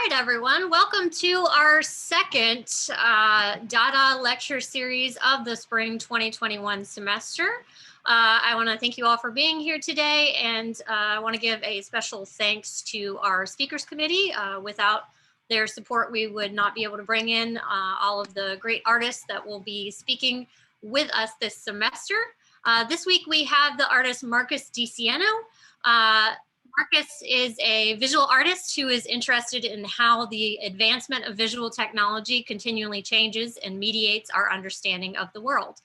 right, everyone. Welcome to our second data lecture series of the spring 2021 semester. I want to thank you all for being here today, and I want to give a special thanks to our speakers committee. Without their support, we would not be able to bring in all of the great artists that will be speaking with us this semester. This week we have the artist Marcus DeSieno. Marcus is a visual artist who is interested in how the advancement of visual technology continually changes and mediates our understanding of the world.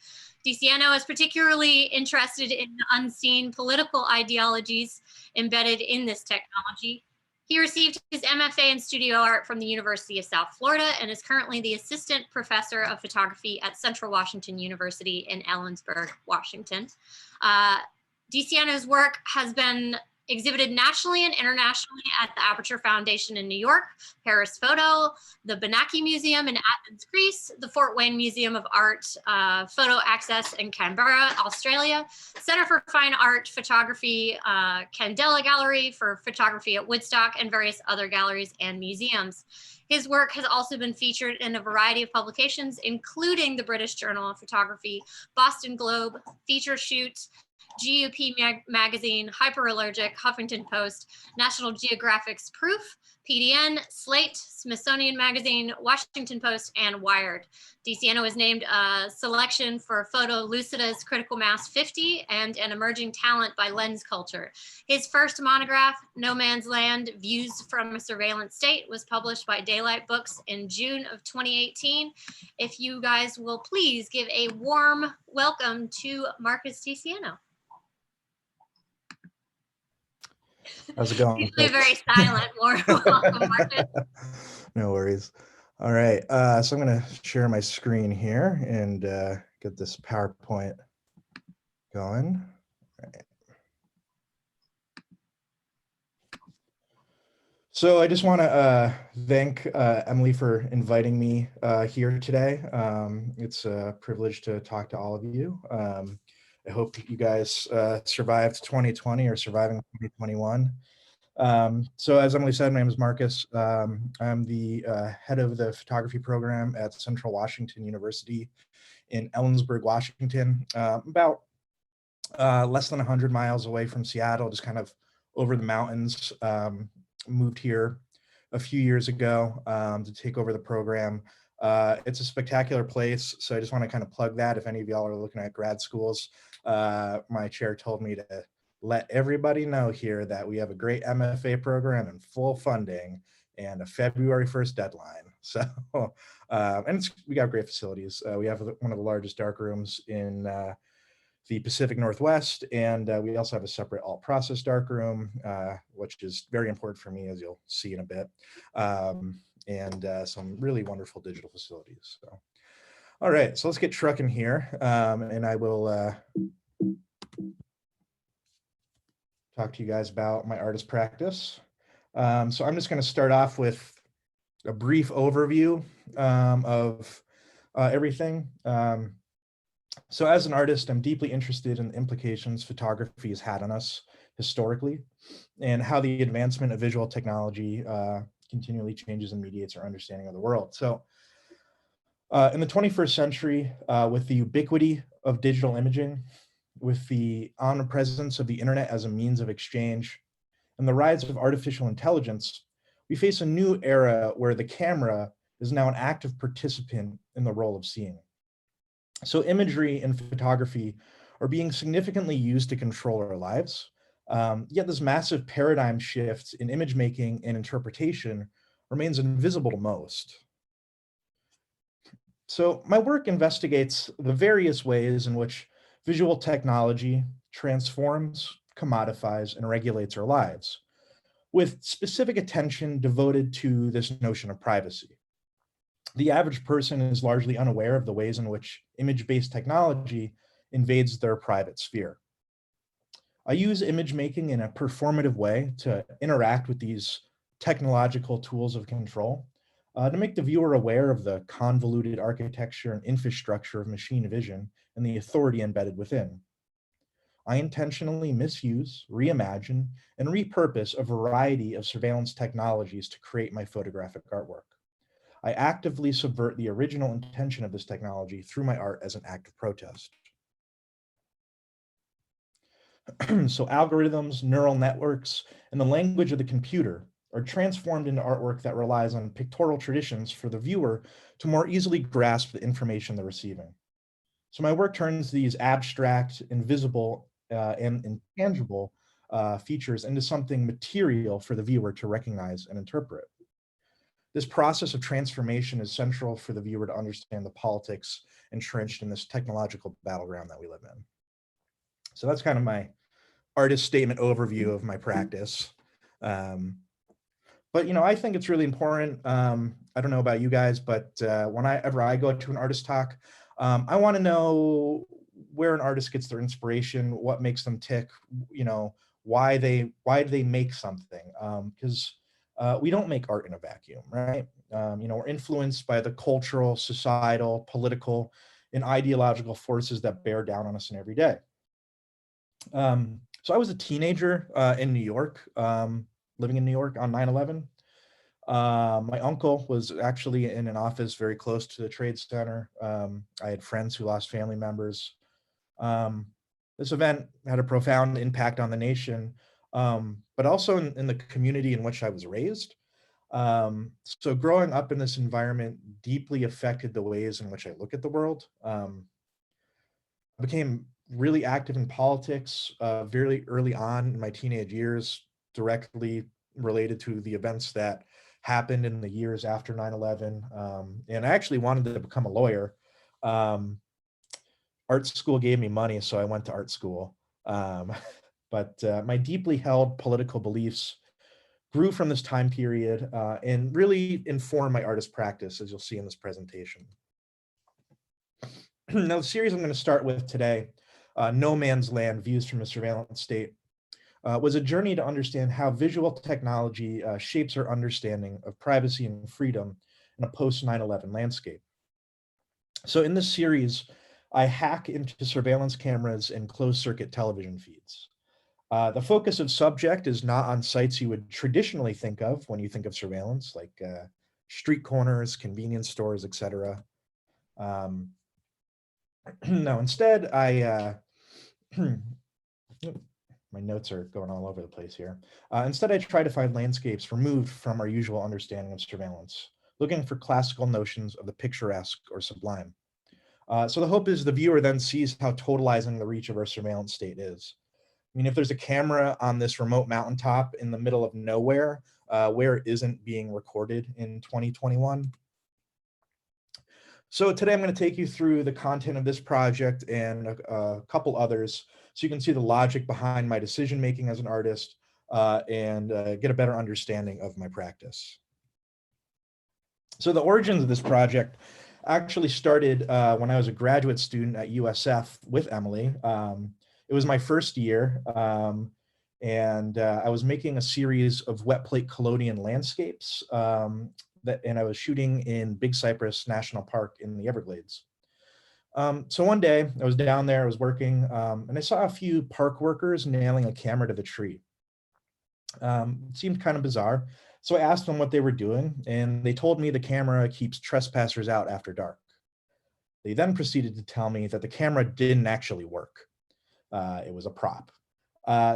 DeSieno is particularly interested in the unseen political ideologies embedded in this technology. He received his MFA in studio art from the University of South Florida and is currently the assistant professor of photography at Central Washington University in Ellensburg, Washington. DeSieno's work has been exhibited nationally and internationally at the Aperture Foundation in New York, Paris Photo, the Benaki Museum in Athens, Greece, the Fort Wayne Museum of Art, Photo Access in Canberra, Australia, Center for Fine Art Photography, Candela Gallery for Photography at Woodstock, and various other galleries and museums. His work has also been featured in a variety of publications, including the British Journal of Photography, Boston Globe, Feature Shoot, GUP Magazine, Hyperallergic, Huffington Post, National Geographic's Proof, PDN, Slate, Smithsonian Magazine, Washington Post, and Wired. DeSieno was named a selection for Photo Lucida's Critical Mass 50 and an emerging talent by Lens Culture. His first monograph, No Man's Land, Views from a Surveillance State, was published by Daylight Books in June of 2018. If you guys will please give a warm welcome to Marcus DeSieno. How's it going? Usually very silent, warm welcome, Marcus. No worries. All right, so I'm going to share my screen here and get this PowerPoint going. All right. So I just want to thank Emily for inviting me here today. It's a privilege to talk to all of you. I hope you guys survived 2020 or surviving 2021. So as Emily said, my name is Marcus. I'm the head of the photography program at Central Washington University in Ellensburg, Washington, about less than 100 miles away from Seattle, just kind of over the mountains. Moved here a few years ago to take over the program. It's a spectacular place, so I just want to kind of plug that. If any of y'all are looking at grad schools, my chair told me to let everybody know here that we have a great MFA program and full funding and a February 1st deadline. So, and we got great facilities. We have one of the largest dark rooms in the Pacific Northwest, and we also have a separate alt process darkroom, which is very important for me, as you'll see in a bit, and some really wonderful digital facilities. So, all right, so let's get trucking here, and I will talk to you guys about my artist practice. So I'm just going to start off with a brief overview of everything. So as an artist, I'm deeply interested in the implications photography has had on us historically and how the advancement of visual technology continually changes and mediates our understanding of the world. So in the 21st century, with the ubiquity of digital imaging, with the omnipresence of the internet as a means of exchange, and the rise of artificial intelligence, we face a new era where the camera is now an active participant in the role of seeing. So imagery and photography are being significantly used to control our lives, yet this massive paradigm shift in image making and interpretation remains invisible to most. So my work investigates the various ways in which visual technology transforms, commodifies, and regulates our lives, with specific attention devoted to this notion of privacy. The average person is largely unaware of the ways in which image-based technology invades their private sphere. I use image making in a performative way to interact with these technological tools of control, to make the viewer aware of the convoluted architecture and infrastructure of machine vision and the authority embedded within. I intentionally misuse, reimagine, and repurpose a variety of surveillance technologies to create my photographic artwork. I actively subvert the original intention of this technology through my art as an act of protest. So algorithms, neural networks, and the language of the computer are transformed into artwork that relies on pictorial traditions for the viewer to more easily grasp the information they're receiving. So my work turns these abstract, invisible, and intangible features into something material for the viewer to recognize and interpret. This process of transformation is central for the viewer to understand the politics entrenched in this technological battleground that we live in. So that's kind of my artist statement overview of my practice. Um, but I think it's really important. I don't know about you guys, but whenever I go to an artist talk, I want to know where an artist gets their inspiration, what makes them tick, why do they make something? Because we don't make art in a vacuum, right? We're influenced by the cultural, societal, political, and ideological forces that bear down on us in every day. So I was a teenager in New York, living in New York on 9/11. My uncle was actually in an office very close to the Trade Center. I had friends who lost family members. Um, this event had a profound impact on the nation, but also in the community in which I was raised. So growing up in this environment deeply affected the ways in which I look at the world. I became really active in politics very early on in my teenage years, directly related to the events that happened in the years after 9/11. And I actually wanted to become a lawyer. Um, Art school gave me money, so I went to art school. Um, but my deeply held political beliefs grew from this time period and really informed my artist practice, as you'll see in this presentation. Now, the series I'm going to start with today, No Man's Land, Views from a Surveillance State, was a journey to understand how visual technology shapes our understanding of privacy and freedom in a post 9/11 landscape. So in this series, I hack into surveillance cameras and closed circuit television feeds. The focus of subject is not on sites you would traditionally think of when you think of surveillance, like street corners, convenience stores, etc. Um, no, instead, my notes are going all over the place here. Instead, I try to find landscapes removed from our usual understanding of surveillance, looking for classical notions of the picturesque or sublime. So the hope is the viewer then sees how totalizing the reach of our surveillance state is. I mean, if there's a camera on this remote mountaintop in the middle of nowhere, where it isn't being recorded in 2021. So today I'm going to take you through the content of this project and a couple others so you can see the logic behind my decision making as an artist and get a better understanding of my practice. So the origins of this project actually started when I was a graduate student at USF with Emily. It was my first year, and I was making a series of wet plate collodion landscapes and I was shooting in Big Cypress National Park in the Everglades. So one day I was down there, I was working, and I saw a few park workers nailing a camera to the tree. It seemed kind of bizarre. So I asked them what they were doing, and they told me the camera keeps trespassers out after dark. They then proceeded to tell me that the camera didn't actually work. It was a prop.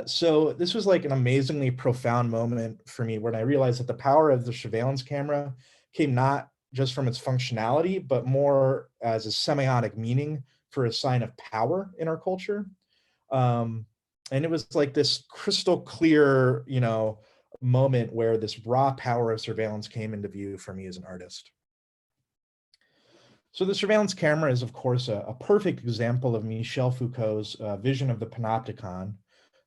So this was like an amazingly profound moment for me when I realized that the power of the surveillance camera came not just from its functionality, but more as a semiotic meaning for a sign of power in our culture. Um, and it was like this crystal clear, moment where this raw power of surveillance came into view for me as an artist. So the surveillance camera is, of course, a perfect example of Michel Foucault's vision of the panopticon,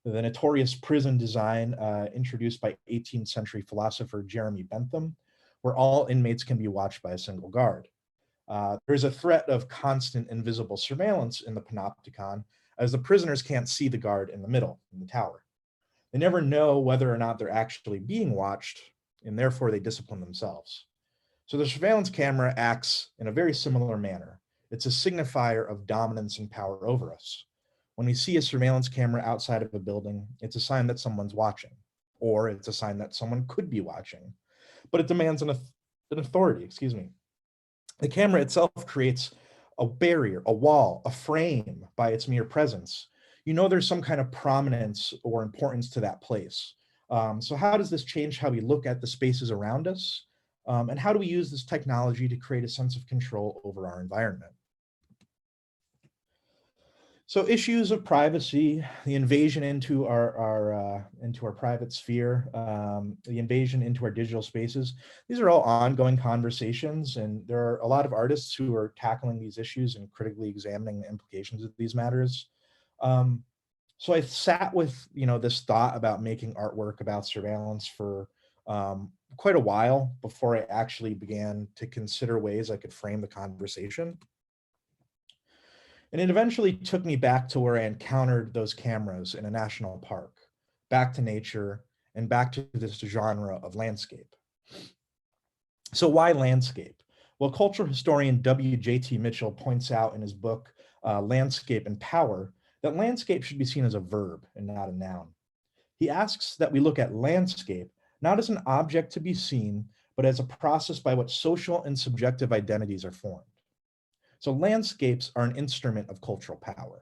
the notorious prison design introduced by 18th century philosopher Jeremy Bentham, where all inmates can be watched by a single guard. There's a threat of constant invisible surveillance in the panopticon, as the prisoners can't see the guard in the middle, in the tower. They never know whether or not they're actually being watched, and therefore they discipline themselves. So the surveillance camera acts in a very similar manner. It's a signifier of dominance and power over us. When we see a surveillance camera outside of a building, it's a sign that someone's watching, or it's a sign that someone could be watching, but it demands an authority, excuse me. The camera itself creates a barrier, a wall, a frame by its mere presence. You know there's some kind of prominence or importance to that place. So how does this change how we look at the spaces around us? And how do we use this technology to create a sense of control over our environment? So issues of privacy, the invasion into our private sphere, the invasion into our digital spaces. These are all ongoing conversations, and there are a lot of artists who are tackling these issues and critically examining the implications of these matters. Um, so I sat with this thought about making artwork about surveillance for quite a while before I actually began to consider ways I could frame the conversation. And it eventually took me back to where I encountered those cameras in a national park, back to nature, and back to this genre of landscape. So why landscape? Well, cultural historian W.J.T. Mitchell points out in his book, Landscape and Power, that landscape should be seen as a verb and not a noun. He asks that we look at landscape not as an object to be seen, but as a process by which social and subjective identities are formed. So landscapes are an instrument of cultural power.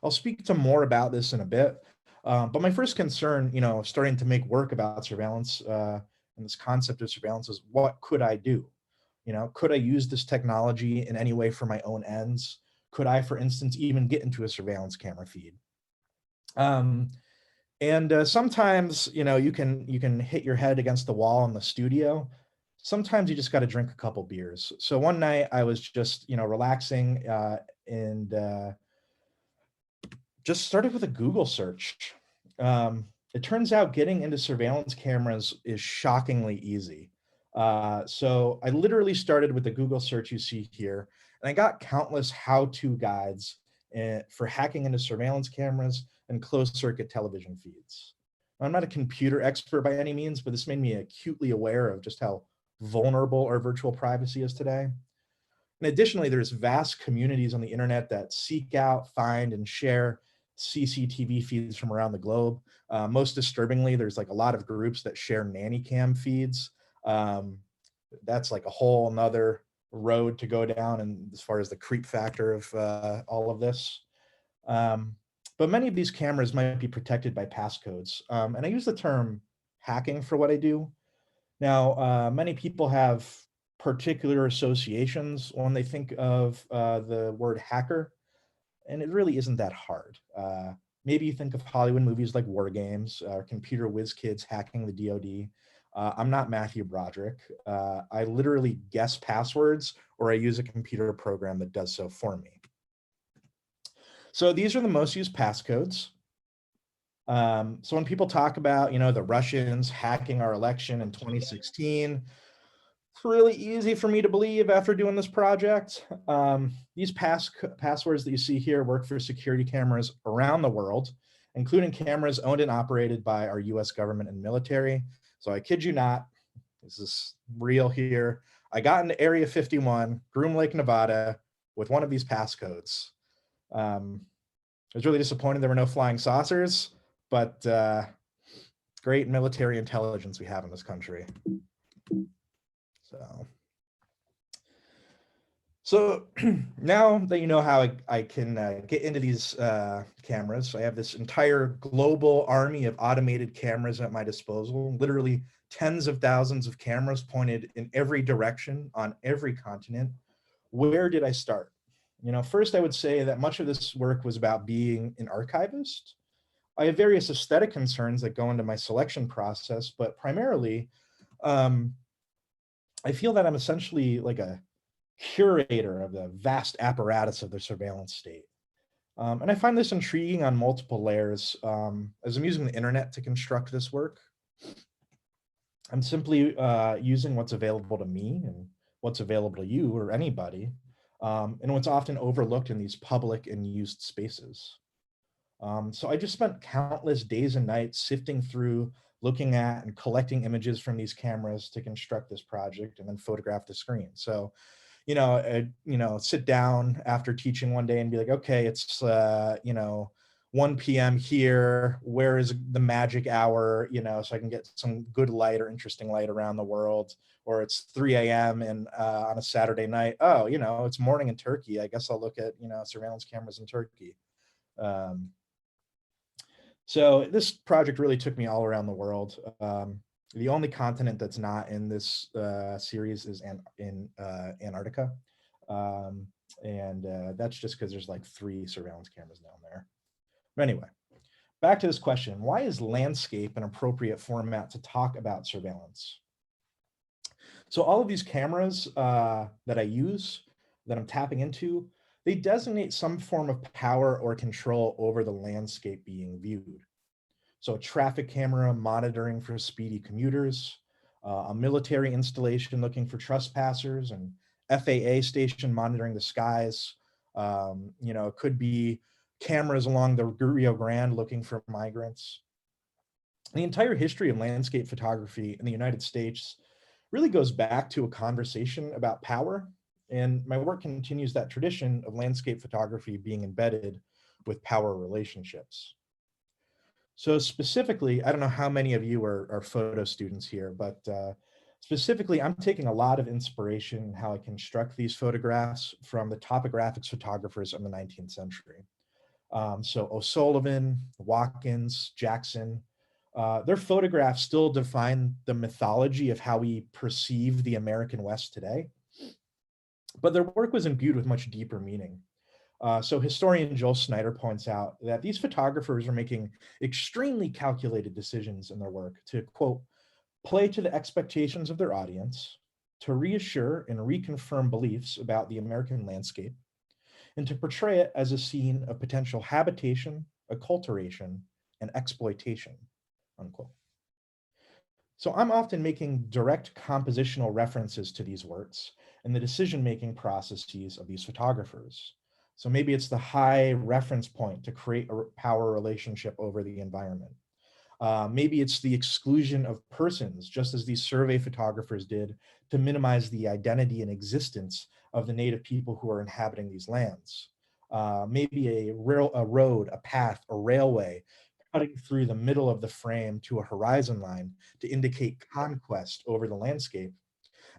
I'll speak to more about this in a bit, but my first concern, starting to make work about surveillance and this concept of surveillance is what could I do? Could I use this technology in any way for my own ends? Could I, for instance, even get into a surveillance camera feed? And sometimes, you can hit your head against the wall in the studio. Sometimes you just got to drink a couple beers. So one night I was just, relaxing and just started with a Google search. It turns out getting into surveillance cameras is shockingly easy. So I literally started with the Google search you see here, and I got countless how-to guides for hacking into surveillance cameras and closed circuit television feeds. I'm not a computer expert by any means, but this made me acutely aware of just how vulnerable our virtual privacy is today. And additionally, there's vast communities on the internet that seek out, find, and share CCTV feeds from around the globe. Most disturbingly, there's like a lot of groups that share nanny cam feeds. Um, that's like a whole nother road to go down, and as far as the creep factor of all of this. Um, but many of these cameras might be protected by passcodes. And I use the term hacking for what I do. Now, many people have particular associations when they think of the word hacker, and it really isn't that hard. Maybe you think of Hollywood movies like War Games, computer whiz kids hacking the DoD. I'm not Matthew Broderick. I literally guess passwords, or I use a computer program that does so for me. So these are the most used passcodes. So when people talk about, the Russians hacking our election in 2016, it's really easy for me to believe after doing this project. These passwords that you see here work for security cameras around the world, including cameras owned and operated by our US government and military. So I kid you not, this is real here. I got into Area 51, Groom Lake, Nevada, with one of these passcodes. I was really disappointed there were no flying saucers, but great military intelligence we have in this country. So now that you know how I can get into these cameras, I have this entire global army of automated cameras at my disposal, literally tens of thousands of cameras pointed in every direction on every continent. Where did I start? First I would say that much of this work was about being an archivist. I have various aesthetic concerns that go into my selection process, but primarily, I feel that I'm essentially like a curator of the vast apparatus of the surveillance state. And I find this intriguing on multiple layers. As I'm using the internet to construct this work, I'm simply using what's available to me and what's available to you or anybody, and what's often overlooked in these public and used spaces. So I just spent countless days and nights sifting through, looking at and collecting images from these cameras to construct this project and then photograph the screen. So, sit down after teaching one day and be like, okay, it's 1 p.m. here. Where is the magic hour? So I can get some good light or interesting light around the world. Or it's 3 a.m. and on a Saturday night. Oh, it's morning in Turkey. I guess I'll look at surveillance cameras in Turkey. So this project really took me all around the world. The only continent that's not in this series is in Antarctica. And that's just because there's like 3 surveillance cameras down there. But anyway, back to this question. Why is landscape an appropriate format to talk about surveillance? So all of these cameras that I use, that I'm tapping into, they designate some form of power or control over the landscape being viewed. So a traffic camera monitoring for speedy commuters, a military installation looking for trespassers, and FAA station monitoring the skies. It could be cameras along the Rio Grande looking for migrants. The entire history of landscape photography in the United States really goes back to a conversation about power. And my work continues that tradition of landscape photography being embedded with power relationships. So specifically, I don't know how many of you are photo students here, but specifically, I'm taking a lot of inspiration in how I construct these photographs from the topographics photographers of the 19th century. So O'Sullivan, Watkins, Jackson, their photographs still define the mythology of how we perceive the American West today. But their work was imbued with much deeper meaning. So historian Joel Snyder points out that these photographers are making extremely calculated decisions in their work to, quote, play to the expectations of their audience, to reassure and reconfirm beliefs about the American landscape, and to portray it as a scene of potential habitation, acculturation, and exploitation, unquote. So I'm often making direct compositional references to these works and the decision-making processes of these photographers. So maybe it's the high reference point to create a power relationship over the environment. Maybe it's the exclusion of persons, just as these survey photographers did, to minimize the identity and existence of the native people who are inhabiting these lands. Maybe a road, a path, a railway cutting through the middle of the frame to a horizon line to indicate conquest over the landscape,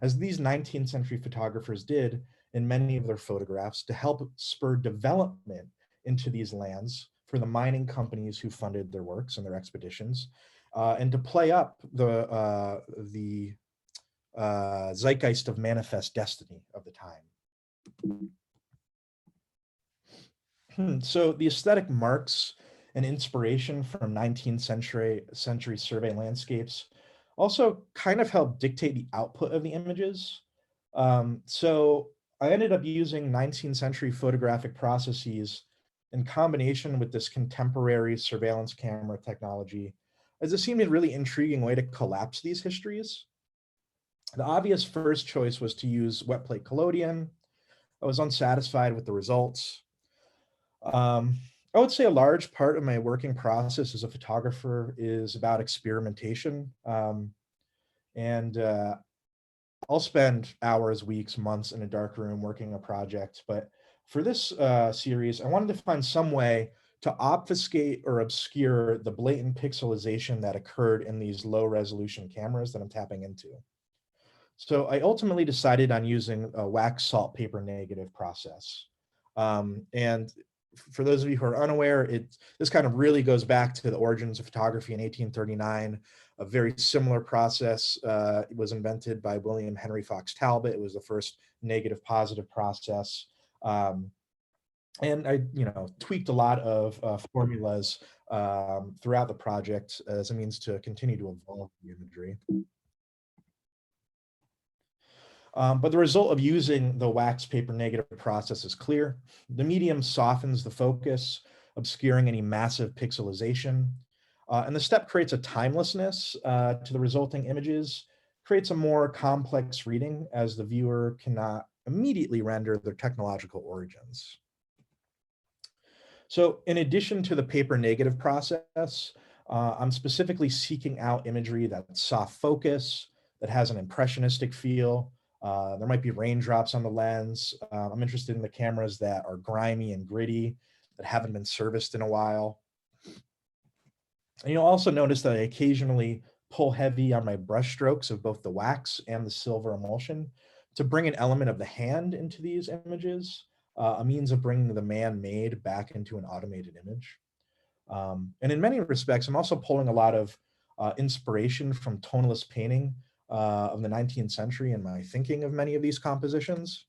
as these 19th century photographers did in many of their photographs to help spur development into these lands for the mining companies who funded their works and their expeditions, and to play up the zeitgeist of manifest destiny of the time. So the aesthetic marks and inspiration from 19th century survey landscapes also kind of helped dictate the output of the images. So I ended up using 19th century photographic processes in combination with this contemporary surveillance camera technology, as it seemed a really intriguing way to collapse these histories. The obvious first choice was to use wet plate collodion. I was unsatisfied with the results. I would say a large part of my working process as a photographer is about experimentation. And I'll spend hours, weeks, months in a dark room working a project. But for this series, I wanted to find some way to obfuscate or obscure the blatant pixelization that occurred in these low resolution cameras that I'm tapping into. So I ultimately decided on using a wax saltpaper negative process. And for those of you who are unaware, this kind of really goes back to the origins of photography in 1839. A very similar process was invented by William Henry Fox Talbot. It was the first negative positive process. And I, tweaked a lot of formulas throughout the project as a means to continue to evolve the imagery. But the result of using the wax paper negative process is clear. The medium softens the focus, obscuring any massive pixelization. And the step creates a timelessness to the resulting images, creates a more complex reading as the viewer cannot immediately render their technological origins. So in addition to the paper negative process, I'm specifically seeking out imagery that's soft focus, that has an impressionistic feel, There might be raindrops on the lens. I'm interested in the cameras that are grimy and gritty, that haven't been serviced in a while. And you'll also notice that I occasionally pull heavy on my brush strokes of both the wax and the silver emulsion to bring an element of the hand into these images, a means of bringing the man-made back into an automated image. And in many respects, I'm also pulling a lot of inspiration from tonalist painting of the 19th century in my thinking of many of these compositions.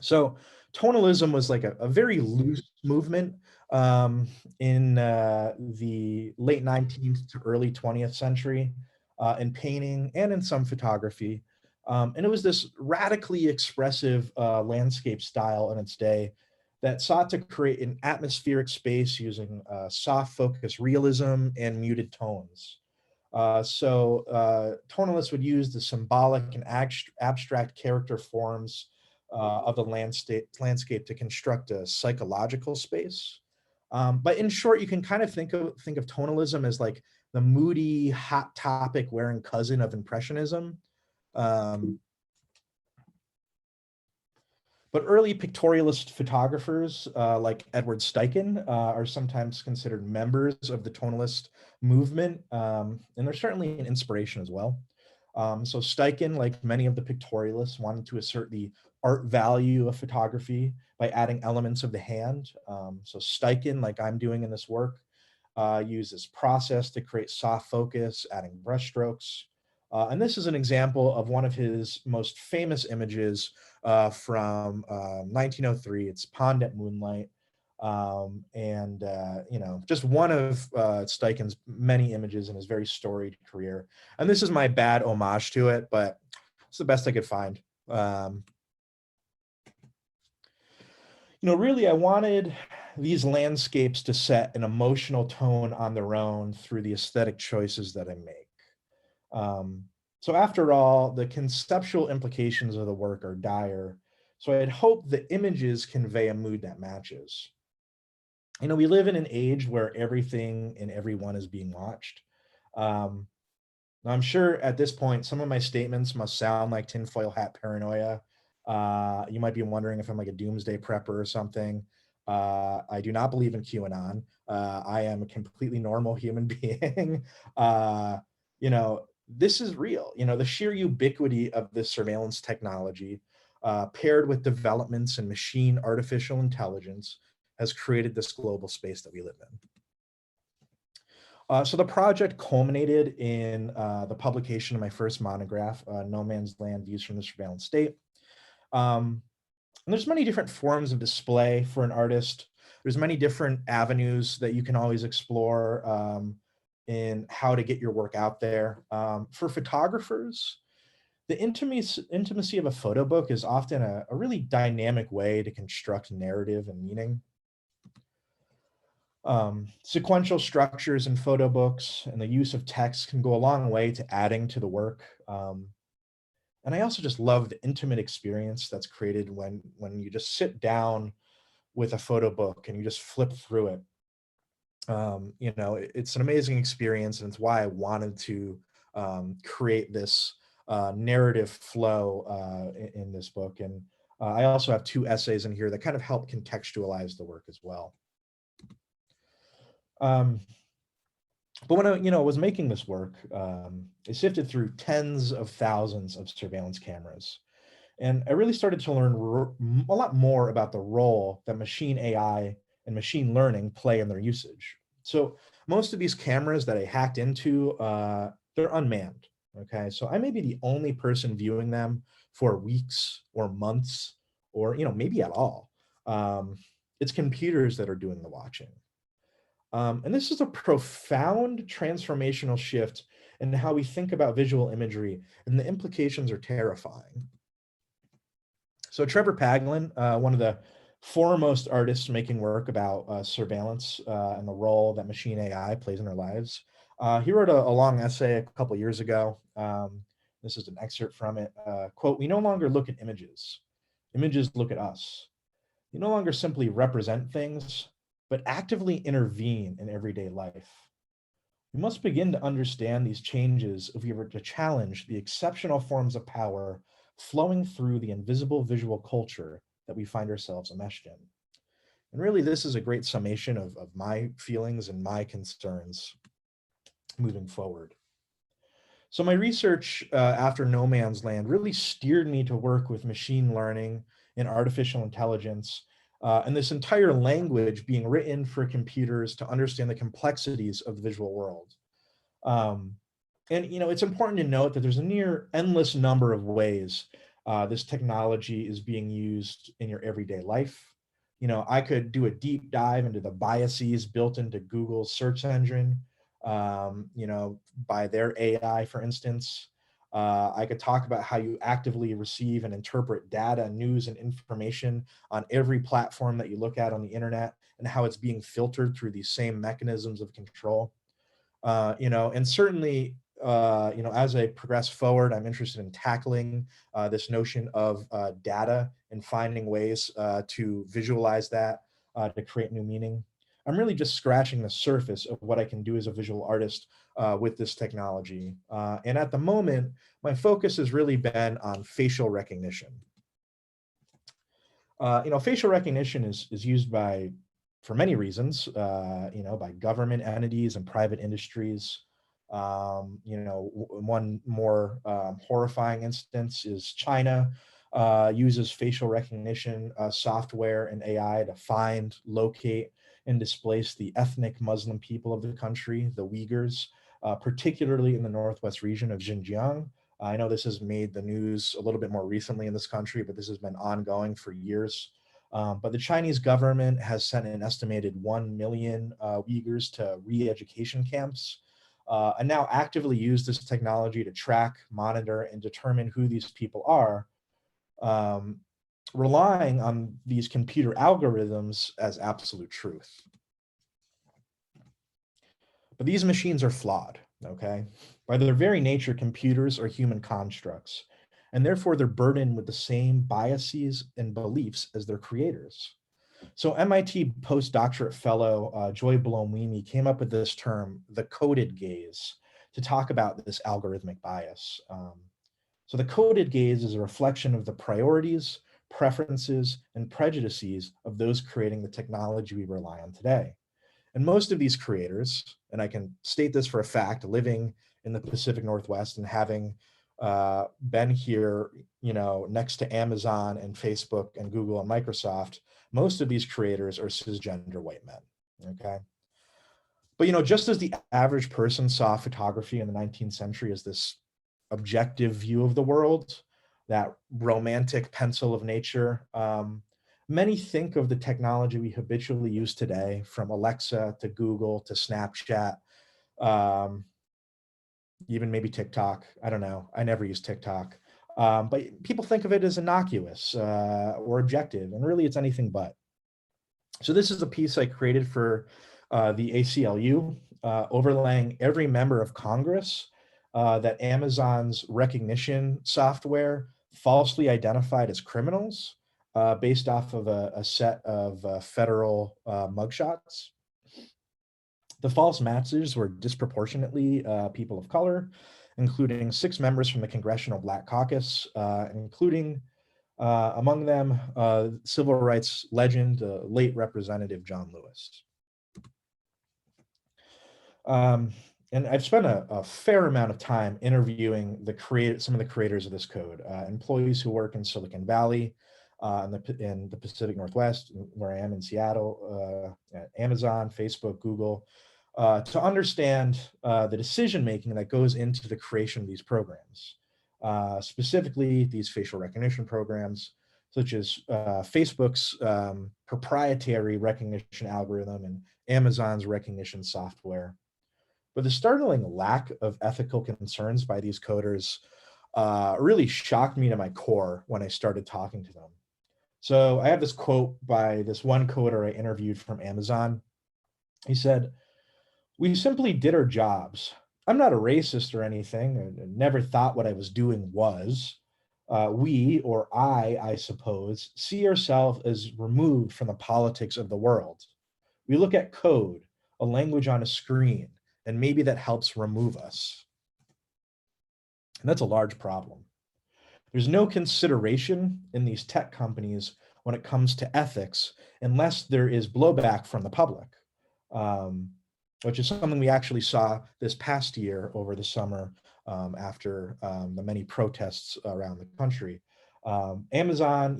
So tonalism was like a very loose movement um, in the late 19th to early 20th century in painting and in some photography. And it was this radically expressive landscape style in its day that sought to create an atmospheric space using soft focus realism and muted tones. Tonalists would use the symbolic and abstract character forms of the landscape to construct a psychological space. But in short, you can kind of think of tonalism as like the moody, hot topic wearing cousin of Impressionism. Um, But early pictorialist photographers like Edward Steichen are sometimes considered members of the tonalist movement, and they're certainly an inspiration as well. So Steichen, like many of the pictorialists, wanted to assert the art value of photography by adding elements of the hand. So Steichen, like I'm doing in this work, use this process to create soft focus, adding brushstrokes. And this is an example of one of his most famous images from 1903. It's Pond at Moonlight. Just one of Steichen's many images in his very storied career. And this is my bad homage to it, but it's the best I could find. Really, I wanted these landscapes to set an emotional tone on their own through the aesthetic choices that I make. So after all, the conceptual implications of the work are dire. So I'd hope the images convey a mood that matches. We live in an age where everything and everyone is being watched. Now I'm sure at this point, some of my statements must sound like tinfoil hat paranoia. You might be wondering if I'm like a doomsday prepper or something. I do not believe in QAnon. I am a completely normal human being. This is real. The sheer ubiquity of this surveillance technology, paired with developments in machine artificial intelligence, has created this global space that we live in. So the project culminated in the publication of my first monograph, No Man's Land: Views from the Surveillance State. And there's many different forms of display for an artist. There's many different avenues that you can always explore in how to get your work out there. For photographers, the intimacy of a photo book is often a really dynamic way to construct narrative and meaning. Sequential structures in photo books and the use of text can go a long way to adding to the work. And I also just love the intimate experience that's created when you just sit down with a photo book and you just flip through it. It's an amazing experience, and it's why I wanted to create this narrative flow in this book. And I also have 2 essays in here that kind of help contextualize the work as well. But when I was making this work, I sifted through tens of thousands of surveillance cameras. And I really started to learn a lot more about the role that machine AI and machine learning play in their usage. So most of these cameras that I hacked into, they're unmanned. Okay, so I may be the only person viewing them for weeks or months, or maybe at all. It's computers that are doing the watching. And this is a profound transformational shift in how we think about visual imagery, and the implications are terrifying. So Trevor Paglen, one of the foremost artists making work about surveillance and the role that machine AI plays in our lives, he wrote a long essay a couple years ago. This is an excerpt from it. Quote, "We no longer look at images. Images look at us. We no longer simply represent things, but actively intervene in everyday life. We must begin to understand these changes if we were to challenge the exceptional forms of power flowing through the invisible visual culture that we find ourselves enmeshed in. And really, this is a great summation of my feelings and my concerns moving forward. So my research after No Man's Land really steered me to work with machine learning and artificial intelligence, and this entire language being written for computers to understand the complexities of the visual world. Um, and it's important to note that there's a near endless number of ways this technology is being used in your everyday life. I could do a deep dive into the biases built into Google's search engine, by their AI, for instance. I could talk about how you actively receive and interpret data, news, and information on every platform that you look at on the internet, and how it's being filtered through these same mechanisms of control. And certainly, as I progress forward, I'm interested in tackling this notion of data and finding ways to visualize that to create new meaning. I'm really just scratching the surface of what I can do as a visual artist with this technology. And at the moment, my focus has really been on facial recognition. Facial recognition is used for many reasons, by government entities and private industries. One more horrifying instance is China uses facial recognition software and AI to find, locate, and displace the ethnic Muslim people of the country, the Uyghurs, particularly in the northwest region of Xinjiang. I know this has made the news a little bit more recently in this country, but this has been ongoing for years. But the Chinese government has sent an estimated 1 million Uyghurs to re-education camps, and now actively use this technology to track, monitor, and determine who these people are, relying on these computer algorithms as absolute truth. But these machines are flawed, okay? By their very nature, computers are human constructs, and therefore they're burdened with the same biases and beliefs as their creators. So MIT postdoctorate fellow Joy Blomwimi came up with this term, the coded gaze, to talk about this algorithmic bias. So the coded gaze is a reflection of the priorities, preferences, and prejudices of those creating the technology we rely on today. And most of these creators, and I can state this for a fact, living in the Pacific Northwest and having been here, next to Amazon and Facebook and Google and Microsoft, most of these creators are cisgender white men, okay? But, just as the average person saw photography in the 19th century as this objective view of the world, that romantic pencil of nature, many think of the technology we habitually use today, from Alexa to Google to Snapchat, even maybe TikTok. I don't know. I never use TikTok. But people think of it as innocuous or objective, and really it's anything but. So this is a piece I created for the ACLU, overlaying every member of Congress that Amazon's recognition software falsely identified as criminals based off of a set of federal mugshots. The false matches were disproportionately people of color, including 6 members from the Congressional Black Caucus, including among them civil rights legend, late Representative John Lewis. And I've spent a fair amount of time interviewing some of the creators of this code, employees who work in Silicon Valley, in the Pacific Northwest, where I am in Seattle, at Amazon, Facebook, Google, to understand the decision-making that goes into the creation of these programs, specifically these facial recognition programs, such as Facebook's proprietary recognition algorithm and Amazon's recognition software. But the startling lack of ethical concerns by these coders really shocked me to my core when I started talking to them. So I have this quote by this one coder I interviewed from Amazon. He said, "We simply did our jobs. I'm not a racist or anything, and never thought what I was doing was. We, or I suppose, see ourselves as removed from the politics of the world. We look at code, a language on a screen, and maybe that helps remove us." And that's a large problem. There's no consideration in these tech companies when it comes to ethics unless there is blowback from the public, um, which is something we actually saw this past year over the summer after the many protests around the country. Amazon,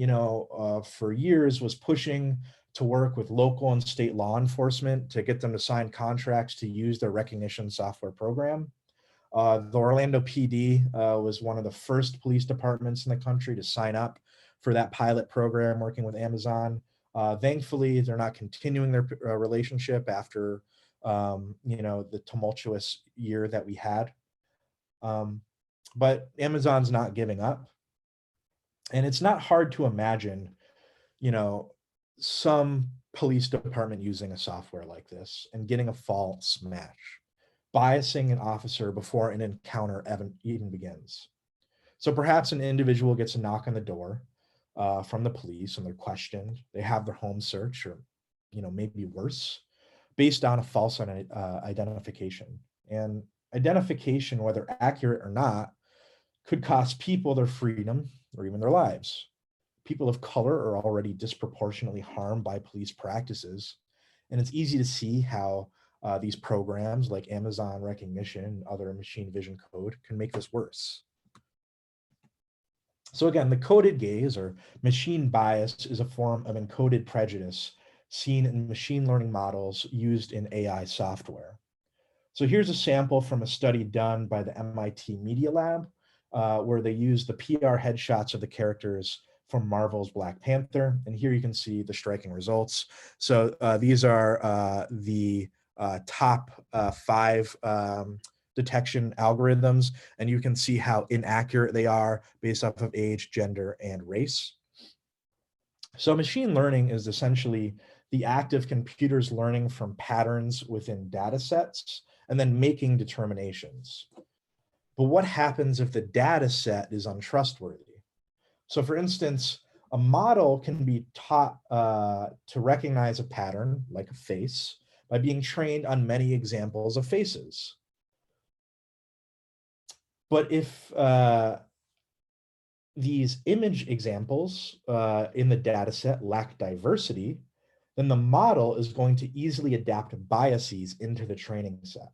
for years was pushing to work with local and state law enforcement to get them to sign contracts to use their recognition software program. The Orlando PD was one of the first police departments in the country to sign up for that pilot program working with Amazon. Thankfully, they're not continuing their relationship after the tumultuous year that we had. But Amazon's not giving up. And it's not hard to imagine, some police department using a software like this and getting a false match, biasing an officer before an encounter even begins. So perhaps an individual gets a knock on the door from the police and they're questioned. They have their home searched, or maybe worse, based on a false identification. And identification, whether accurate or not, could cost people their freedom or even their lives. People of color are already disproportionately harmed by police practices, and it's easy to see how these programs like Amazon recognition and other machine vision code can make this worse. So again, the coded gaze or machine bias is a form of encoded prejudice seen in machine learning models used in AI software. So here's a sample from a study done by the MIT Media Lab, where they used the PR headshots of the characters from Marvel's Black Panther. And here you can see the striking results. So these are the top 5 detection algorithms, and you can see how inaccurate they are based off of age, gender, and race. So machine learning is essentially the act of computers learning from patterns within data sets and then making determinations. But what happens if the data set is untrustworthy? So for instance, a model can be taught to recognize a pattern, like a face, by being trained on many examples of faces. But if these image examples in the data set lack diversity, then the model is going to easily adapt biases into the training set.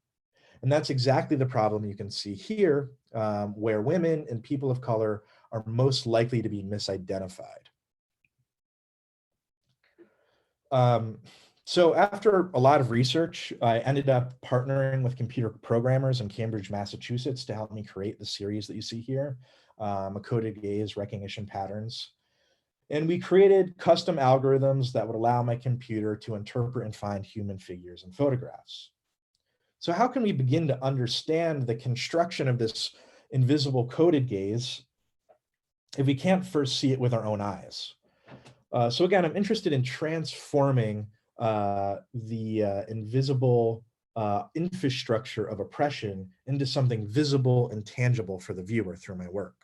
And that's exactly the problem you can see here, where women and people of color are most likely to be misidentified. So after a lot of research, I ended up partnering with computer programmers in Cambridge, Massachusetts to help me create the series that you see here, a coded gaze recognition patterns. And we created custom algorithms that would allow my computer to interpret and find human figures in photographs. So how can we begin to understand the construction of this invisible coded gaze if we can't first see it with our own eyes? So again, I'm interested in transforming the invisible infrastructure of oppression into something visible and tangible for the viewer through my work.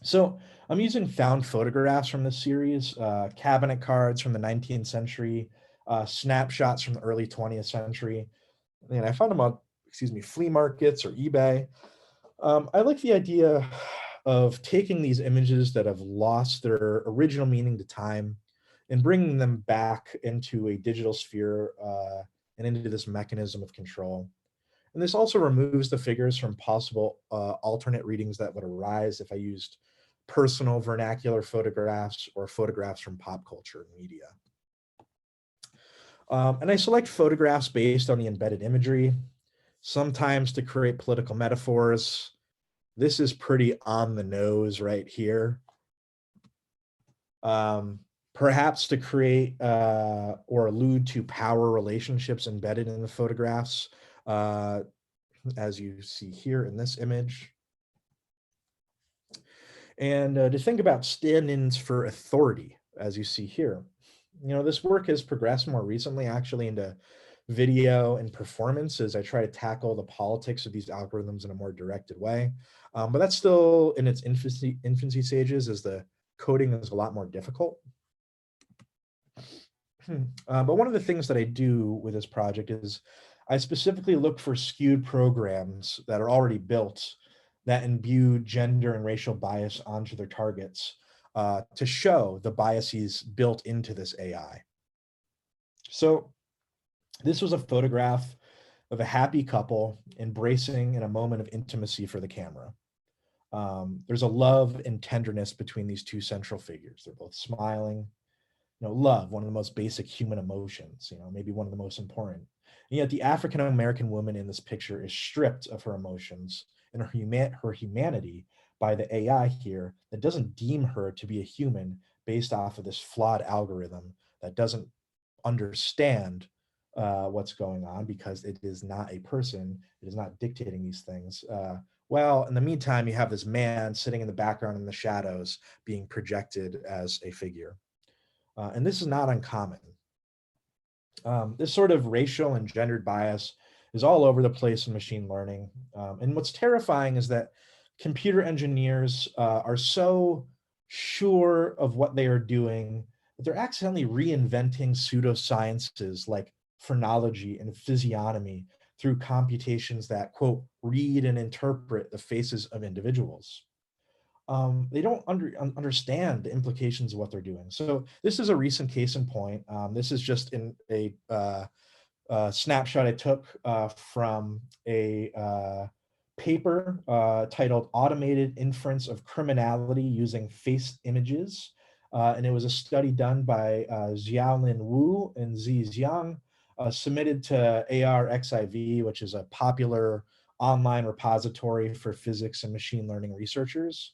So I'm using found photographs from this series, cabinet cards from the 19th century, snapshots from the early 20th century. And I found them on, flea markets or eBay. I like the idea of taking these images that have lost their original meaning to time and bringing them back into a digital sphere and into this mechanism of control. And this also removes the figures from possible alternate readings that would arise if I used personal vernacular photographs or photographs from pop culture and media. And I select photographs based on the embedded imagery, sometimes to create political metaphors. This is pretty on the nose right here. Perhaps to create or allude to power relationships embedded in the photographs, as you see here in this image. And to think about stand-ins for authority, as you see here. This work has progressed more recently actually into video and performance as I try to tackle the politics of these algorithms in a more directed way. But that's still in its infancy stages, as the coding is a lot more difficult. But one of the things that I do with this project is I specifically look for skewed programs that are already built that imbue gender and racial bias onto their targets to show the biases built into this AI. So this was a photograph of a happy couple embracing in a moment of intimacy for the camera. There's a love and tenderness between these two central figures. They're both smiling. Love, one of the most basic human emotions, maybe one of the most important. And yet the African American woman in this picture is stripped of her emotions and her humanity by the AI here that doesn't deem her to be a human based off of this flawed algorithm that doesn't understand what's going on because it is not a person. It is not dictating these things. Well, in the meantime, you have this man sitting in the background in the shadows being projected as a figure. And this is not uncommon. This sort of racial and gendered bias is all over the place in machine learning. And what's terrifying is that computer engineers are so sure of what they are doing that they're accidentally reinventing pseudosciences like phrenology and physiognomy through computations that, quote, read and interpret the faces of individuals. They don't understand the implications of what they're doing. So this is a recent case in point. This is just in a snapshot I took from a paper titled Automated Inference of Criminality Using Face Images. And it was a study done by Xiaolin Wu and Zi Xiang, submitted to ARXIV, which is a popular online repository for physics and machine learning researchers.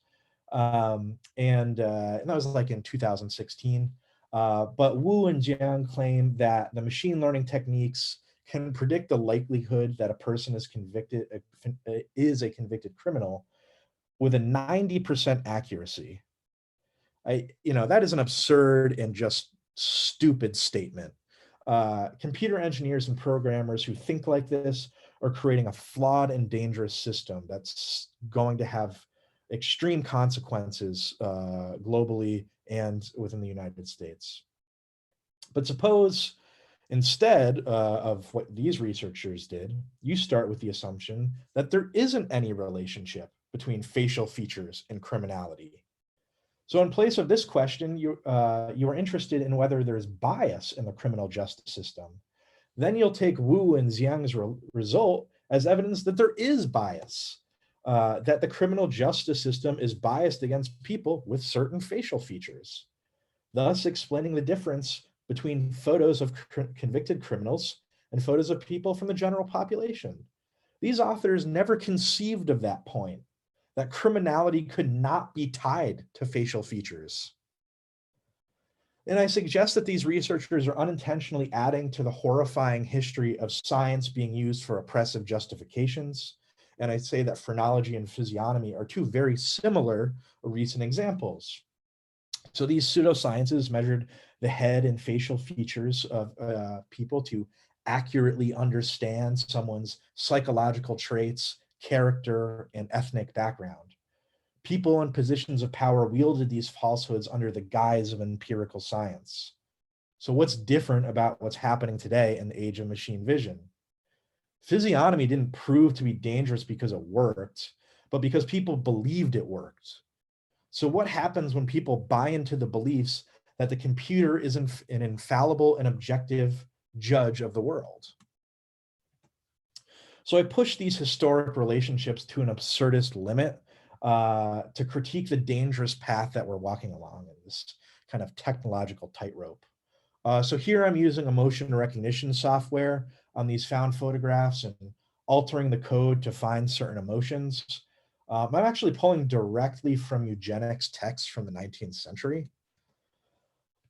And that was like in 2016. But Wu and Jiang claim that the machine learning techniques can predict the likelihood that a person is a convicted criminal with a 90% accuracy. That is an absurd and just stupid statement. Computer engineers and programmers who think like this are creating a flawed and dangerous system that's going to have extreme consequences globally and within the United States. But suppose instead of what these researchers did, you start with the assumption that there isn't any relationship between facial features and criminality. So in place of this question, you are interested in whether there's bias in the criminal justice system. Then you'll take Wu and Xiang's result as evidence that there is bias, that the criminal justice system is biased against people with certain facial features, thus explaining the difference between photos of convicted criminals and photos of people from the general population. These authors never conceived of that point, that criminality could not be tied to facial features. And I suggest that these researchers are unintentionally adding to the horrifying history of science being used for oppressive justifications. And I say that phrenology and physiognomy are two very similar recent examples. So these pseudosciences measured the head and facial features of people to accurately understand someone's psychological traits, character, and ethnic background. People in positions of power wielded these falsehoods under the guise of empirical science. So what's different about what's happening today in the age of machine vision? Physiognomy didn't prove to be dangerous because it worked, but because people believed it worked. So what happens when people buy into the beliefs that the computer is an infallible and objective judge of the world? So I push these historic relationships to an absurdist limit to critique the dangerous path that we're walking along in this kind of technological tightrope. So here I'm using emotion recognition software on these found photographs and altering the code to find certain emotions. I'm actually pulling directly from eugenics texts from the 19th century,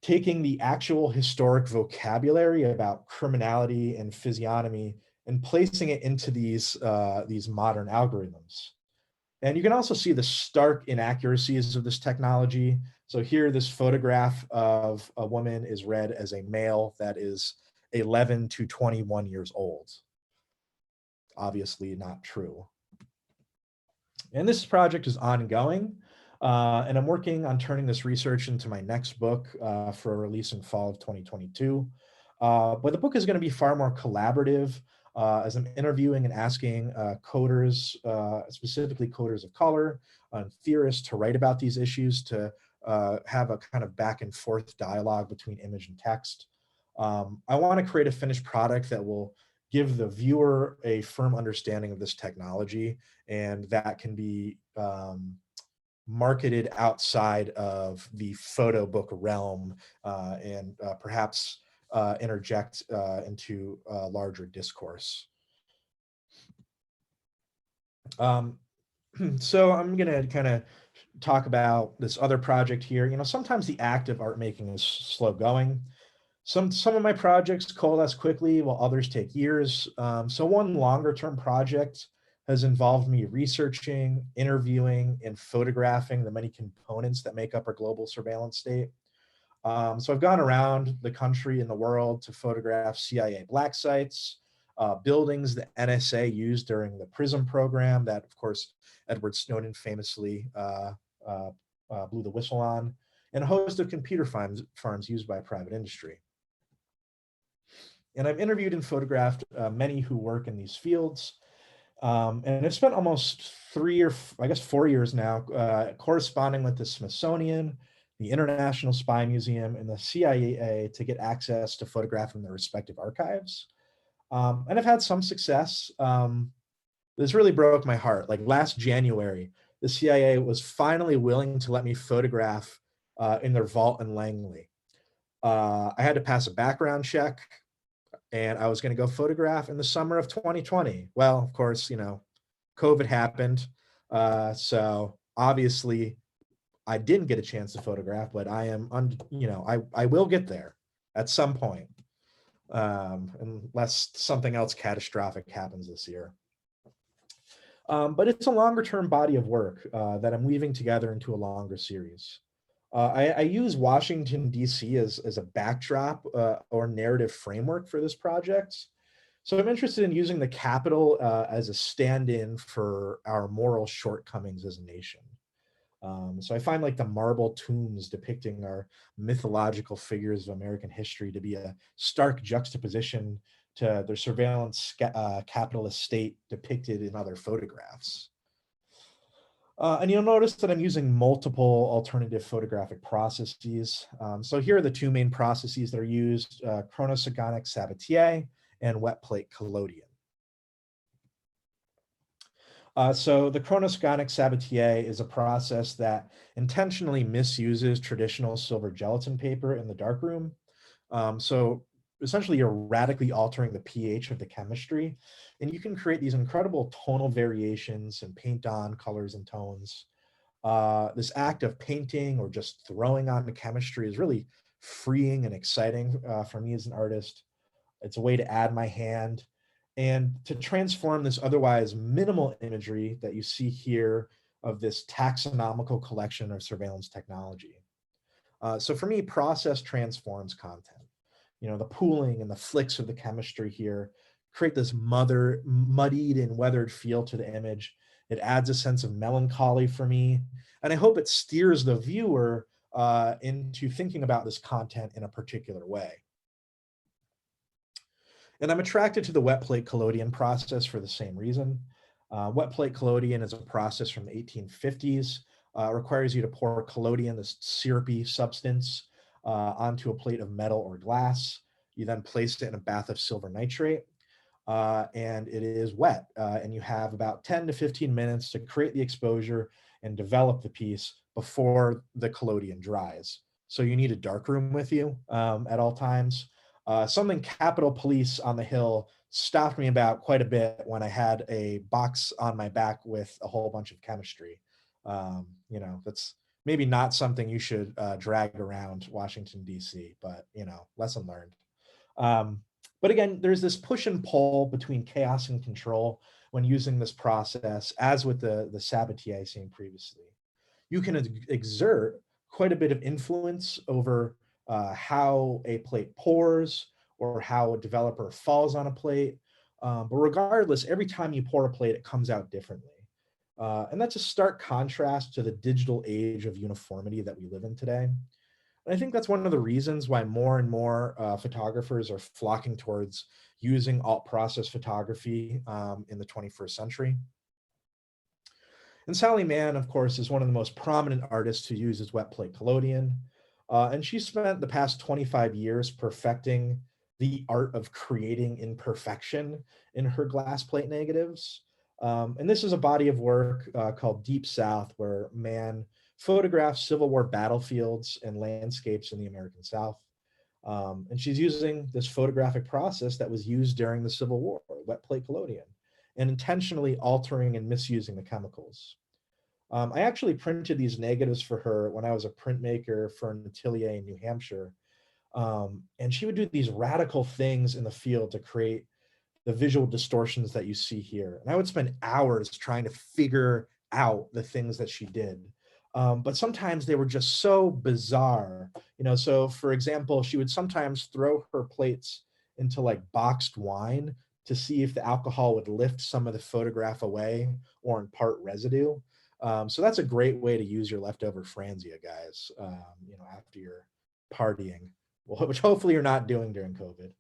taking the actual historic vocabulary about criminality and physiognomy and placing it into these modern algorithms. And you can also see the stark inaccuracies of this technology. So here, this photograph of a woman is read as a male that is 11 to 21 years old. Obviously not true. And this project is ongoing. And I'm working on turning this research into my next book for a release in fall of 2022. But the book is going to be far more collaborative as I'm interviewing and asking coders, specifically coders of color and theorists, to write about these issues, to have a kind of back and forth dialogue between image and text. I want to create a finished product that will give the viewer a firm understanding of this technology, and that can be marketed outside of the photo book realm, and perhaps interject into larger discourse. So I'm going to kind of talk about this other project here. You know, sometimes the act of art making is slow going. Some of my projects coalesce quickly, while others take years. So one longer term project has involved me researching, interviewing, and photographing the many components that make up our global surveillance state. So I've gone around the country and the world to photograph CIA black sites, buildings the NSA used during the PRISM program that, of course, Edward Snowden famously uh, blew the whistle on, and a host of computer farms used by private industry. And I've interviewed and photographed many who work in these fields. And I've spent almost 4 years now corresponding with the Smithsonian, the International Spy Museum, and the CIA to get access to photographing their respective archives. And I've had some success. This really broke my heart. Like last January, the CIA was finally willing to let me photograph in their vault in Langley. I had to pass a background check, and I was going to go photograph in the summer of 2020. Well, of course, you know, COVID happened. So obviously I didn't get a chance to photograph, but I will get there at some point, unless something else catastrophic happens this year. But it's a longer term body of work that I'm weaving together into a longer series. I use Washington, D.C. as a backdrop or narrative framework for this project. So I'm interested in using the Capitol as a stand-in for our moral shortcomings as a nation. So I find like the marble tombs depicting our mythological figures of American history to be a stark juxtaposition to the surveillance capitalist state depicted in other photographs. And you'll notice that I'm using multiple alternative photographic processes. So here are the two main processes that are used, chronosagonic Sabatier and wet plate collodion. So the chronosagonic Sabatier is a process that intentionally misuses traditional silver gelatin paper in the darkroom. So essentially you're radically altering the pH of the chemistry, and you can create these incredible tonal variations and paint on colors and tones. This act of painting or just throwing on the chemistry is really freeing and exciting for me as an artist. It's a way to add my hand and to transform this otherwise minimal imagery that you see here of this taxonomical collection of surveillance technology. So for me, process transforms content. You know, the pooling and the flicks of the chemistry here create this muddied and weathered feel to the image. It adds a sense of melancholy for me, and I hope it steers the viewer into thinking about this content in a particular way. And I'm attracted to the wet plate collodion process for the same reason. Wet plate collodion is a process from the 1850s. Requires you to pour collodion, this syrupy substance, onto a plate of metal or glass. You then place it in a bath of silver nitrate, and it is wet. And you have about 10 to 15 minutes to create the exposure and develop the piece before the collodion dries. So you need a darkroom with you at all times. Something Capitol Police on the Hill stopped me about quite a bit when I had a box on my back with a whole bunch of chemistry. You know, that's maybe not something you should drag around Washington, D.C., but, you know, lesson learned. But again, there's this push and pull between chaos and control when using this process, as with the Sabatier seen previously. You can exert quite a bit of influence over how a plate pours or how a developer falls on a plate. But regardless, every time you pour a plate, it comes out differently. And that's a stark contrast to the digital age of uniformity that we live in today. And I think that's one of the reasons why more and more photographers are flocking towards using alt process photography in the 21st century. And Sally Mann, of course, is one of the most prominent artists who uses wet plate collodion. And she spent the past 25 years perfecting the art of creating imperfection in her glass plate negatives. And this is a body of work called Deep South, where Mann photographs Civil War battlefields and landscapes in the American South. And she's using this photographic process that was used during the Civil War, wet plate collodion, and intentionally altering and misusing the chemicals. I actually printed these negatives for her when I was a printmaker for an atelier in New Hampshire. And she would do these radical things in the field to create the visual distortions that you see here. And I would spend hours trying to figure out the things that she did. But sometimes they were just so bizarre. So for example, she would sometimes throw her plates into like boxed wine to see if the alcohol would lift some of the photograph away or impart residue. So that's a great way to use your leftover Franzia, guys, after you're partying, which hopefully you're not doing during COVID.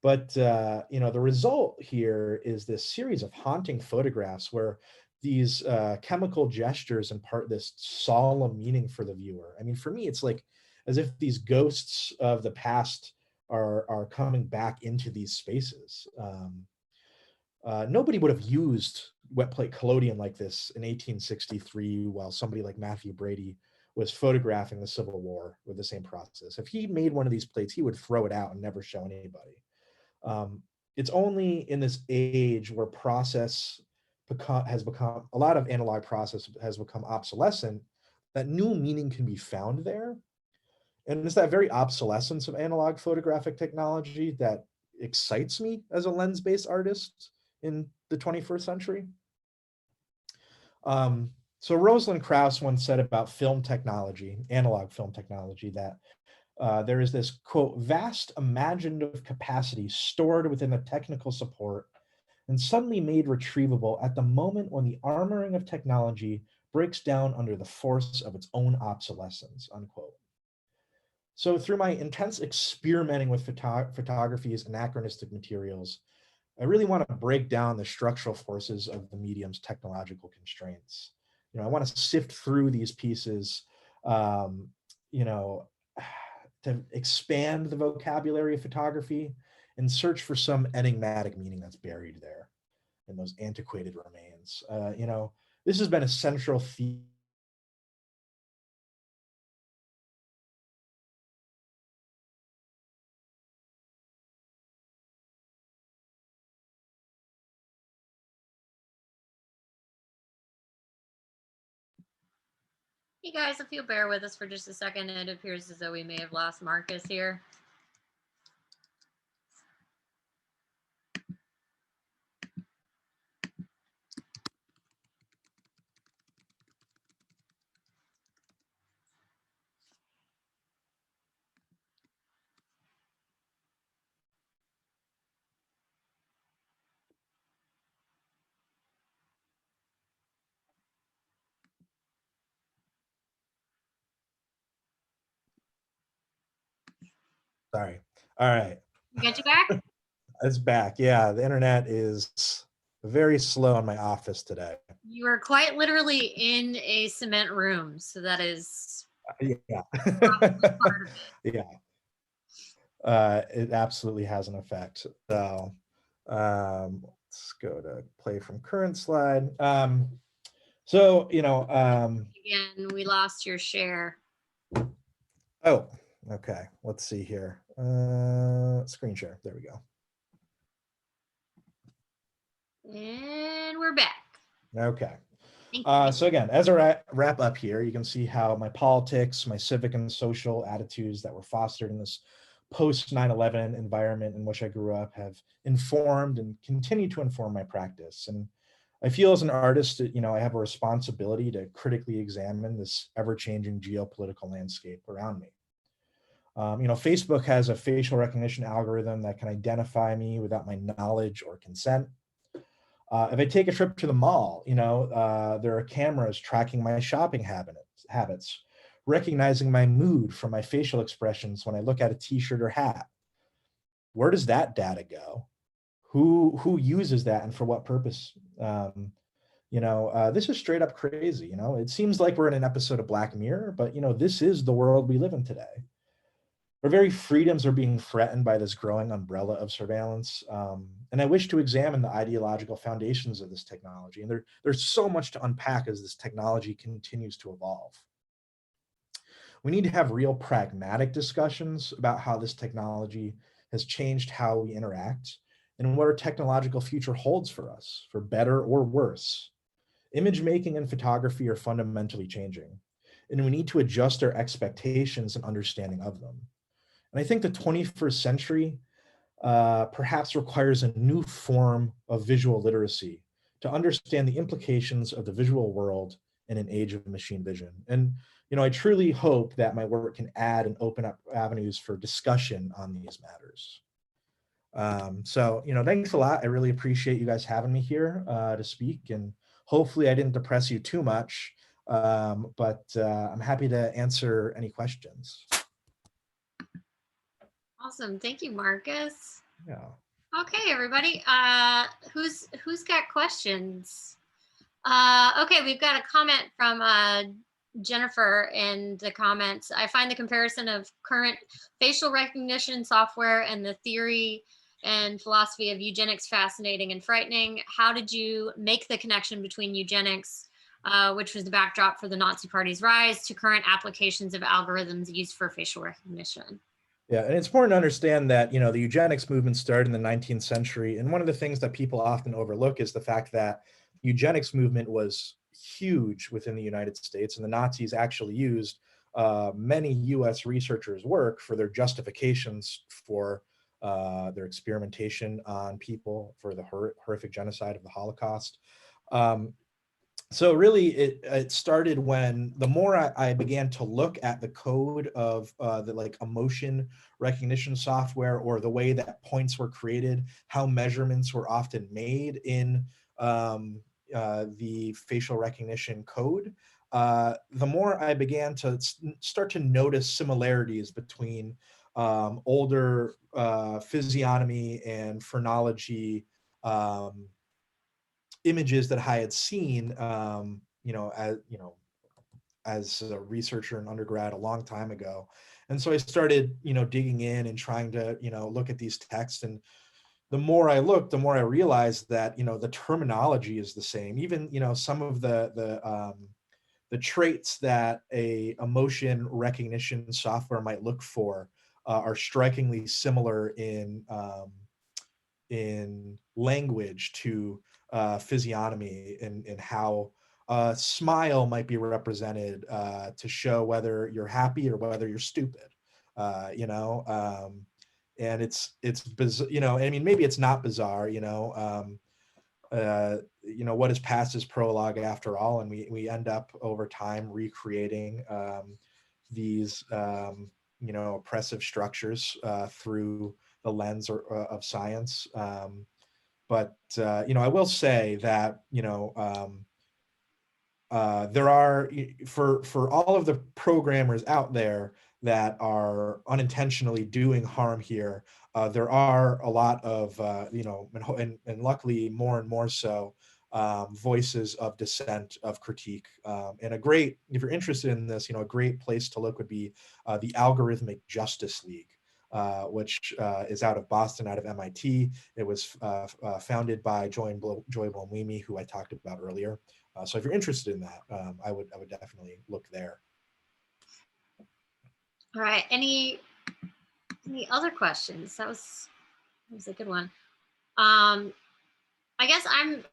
But the result here is this series of haunting photographs where these chemical gestures impart this solemn meaning for the viewer. I mean, for me, it's like as if these ghosts of the past are coming back into these spaces. Nobody would have used wet plate collodion like this in 1863 while somebody like Matthew Brady was photographing the Civil War with the same process. If he made one of these plates, he would throw it out and never show anybody. It's only in this age where has become a lot of analog process has become obsolescent that new meaning can be found there. And it's that very obsolescence of analog photographic technology that excites me as a lens-based artist in the 21st century. So Rosalind Krauss once said about film technology, analog film technology, that there is this, quote, vast imaginative capacity stored within the technical support and suddenly made retrievable at the moment when the armoring of technology breaks down under the force of its own obsolescence, unquote. So through my intense experimenting with photography's anachronistic materials, I really want to break down the structural forces of the medium's technological constraints. I want to sift through these pieces, um, you know, to expand the vocabulary of photography and search for some enigmatic meaning that's buried there in those antiquated remains. This has been a central theme. You guys, if you bear with us for just a second, it appears as though we may have lost Marcus here. Sorry. All right. We got you back? It's back. Yeah, the internet is very slow in my office today. You are quite literally in a cement room, so that is Yeah. part of it. Yeah. It absolutely has an effect. So let's go to play from current slide. Again, we lost your share. Oh, okay. Let's see here. Screen share. There we go. And we're back. Okay. Thank you. So again, as a wrap up here, you can see how my politics, my civic and social attitudes that were fostered in this post 9/11 environment in which I grew up have informed and continue to inform my practice. And I feel as an artist, I have a responsibility to critically examine this ever-changing geopolitical landscape around me. Facebook has a facial recognition algorithm that can identify me without my knowledge or consent. If I take a trip to the mall, there are cameras tracking my shopping habits, recognizing my mood from my facial expressions when I look at a t-shirt or hat. Where does that data go? Who uses that and for what purpose? This is straight up crazy. It seems like we're in an episode of Black Mirror, but this is the world we live in today. Our very freedoms are being threatened by this growing umbrella of surveillance. And I wish to examine the ideological foundations of this technology. And there's so much to unpack as this technology continues to evolve. We need to have real pragmatic discussions about how this technology has changed how we interact and what our technological future holds for us, for better or worse. Image making and photography are fundamentally changing, and we need to adjust our expectations and understanding of them. And I think the 21st century perhaps requires a new form of visual literacy to understand the implications of the visual world in an age of machine vision. And I truly hope that my work can add and open up avenues for discussion on these matters. Thanks a lot. I really appreciate you guys having me here to speak, and hopefully I didn't depress you too much, but I'm happy to answer any questions. Awesome. Thank you, Marcus. Yeah. Okay, everybody. Who's got questions? Okay, we've got a comment from Jennifer in the comments. I find the comparison of current facial recognition software and the theory and philosophy of eugenics fascinating and frightening. How did you make the connection between eugenics, which was the backdrop for the Nazi Party's rise, to current applications of algorithms used for facial recognition? Yeah, and it's important to understand that, the eugenics movement started in the 19th century. And one of the things that people often overlook is the fact that the eugenics movement was huge within the United States, and the Nazis actually used many US researchers' work for their justifications for their experimentation on people, for the horrific genocide of the Holocaust. So really, it started when the more I began to look at the code of the emotion recognition software, or the way that points were created, how measurements were often made in the facial recognition code, the more I began to start to notice similarities between older physiognomy and phrenology images that I had seen, as a researcher and undergrad a long time ago. And so I started, digging in and trying to, look at these texts. And the more I looked, the more I realized that, the terminology is the same. Even, some of the traits that a emotion recognition software might look for are strikingly similar in language to physiognomy, and how a smile might be represented to show whether you're happy or whether you're stupid. And it's bizarre. I mean, maybe it's not bizarre. What is past is prologue after all, and we end up over time recreating these oppressive structures through the lens of science. But I will say that there are, for all of the programmers out there that are unintentionally doing harm here, there are a lot of and luckily more and more so, voices of dissent, of critique, and if you're interested in this, a great place to look would be the Algorithmic Justice League, which is out of Boston, out of MIT. It was founded by Joy Blomwimi, who I talked about earlier. So if you're interested in that, I would definitely look there. All right. Any other questions? That was a good one. I guess I'm